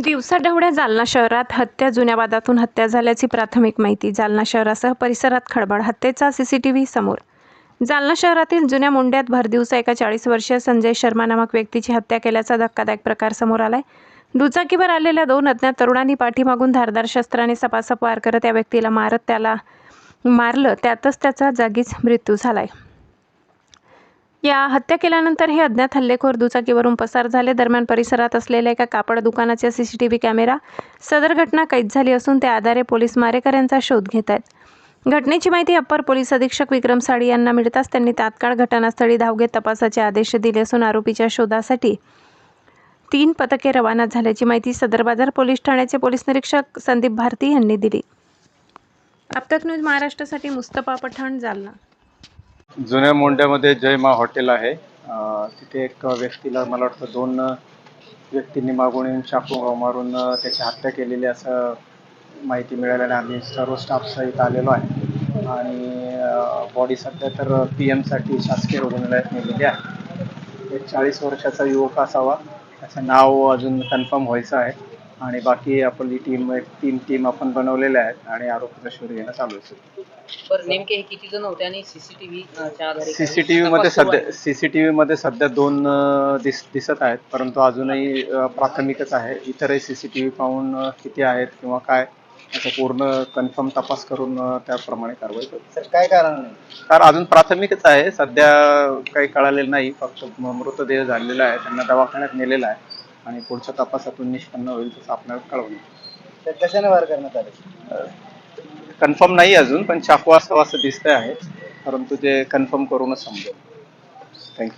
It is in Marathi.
दिवसाढवळ्या जालना शहरात हत्या. जुन्या वादातून हत्या झाल्याची प्राथमिक माहिती. जालना शहरासह परिसरात खळबळ. हत्येचा सीसीटीव्ही समोर. जालना शहरातील जुन्या मोंड्यात भरदिवसा एका 40 वर्षीय संजय शर्मा नामक व्यक्तीची हत्या केल्याचा धक्कादायक प्रकार समोर आलाय. दुचाकीवर आलेल्या 2 अज्ञात तरुणांनी पाठीमागून धारदार शस्त्राने सपासप वार करत त्या व्यक्तीला त्याला मारलं. त्यातच त्याचा जागीच मृत्यू झालाय. या हत्या केल्यानंतर हे अज्ञात हल्लेखोर दुचाकीवरून पसार झाले. दरम्यान परिसरात असलेल्या एका कापड दुकानाचा सीसीटीव्ही कॅमेरा सदर घटना कैद झाली असून त्या आधारे पोलीस मारेकऱ्यांचा शोध घेत आहेत. घटनेची माहिती अप्पर पोलीस अधीक्षक विक्रम साळी यांना मिळताच त्यांनी तात्काळ घटनास्थळी धाव घेत तपासाचे आदेश दिले असून आरोपीच्या शोधासाठी 3 पथके रवाना झाल्याची माहिती सदर बाजार पोलीस ठाण्याचे पोलीस निरीक्षक संदीप भारती यांनी दिली. आपतक न्यूज महाराष्ट्रासाठी मुस्तफा पठाण, जालना. जुन्या मोंड्यामध्ये जय मा हॉटेल आहे. तिथे एक व्यक्तीला मला वाटतं 2 व्यक्तींनी मागून येऊन चाकू मारून त्याची हत्या केलेली असं माहिती मिळाल्याने आम्ही सर्व स्टाफ सहित आलेलो आहे आणि बॉडी सध्या तर PM साठी शासकीय रुग्णालयात नेलेली आहे. एक 40 वर्षाचा युवक असावा. त्याचं नाव अजून कन्फर्म व्हायचं आहे आणि बाकी आपली टीम 3 टीम आपण बनवलेल्या आहेत आणि आरोपीचा शोध घेणं चालू आहे. बरं, नेमके हे किती जण होते आणि सीसीटीव्हीच्या आधारे सीसीटीव्ही मध्ये सध्या 2 दिसत आहेत, परंतु अजूनही प्राथमिकच आहे. इतरही सीसीटीव्ही पाहून किती आहेत किंवा काय याचा पूर्ण कन्फर्म तपास करून त्याप्रमाणे कारवाई करू. सर, काय कारण नाही? कारण अजून प्राथमिकच आहे, सध्या काही कळालेलं नाही. फक्त मृतदेह झालेला आहे, त्यांना दवाखान्यात नेलेला आहे आणि पुढच्या तपासातून निष्पन्न होईल तसं आपल्याला कळवलं. तर कशाने वार करण्यात आले? कन्फर्म नाही अजून, पण चाकू असावं असं दिसतंय आहे, परंतु ते कन्फर्म करूनच समजेल. थँक्यू.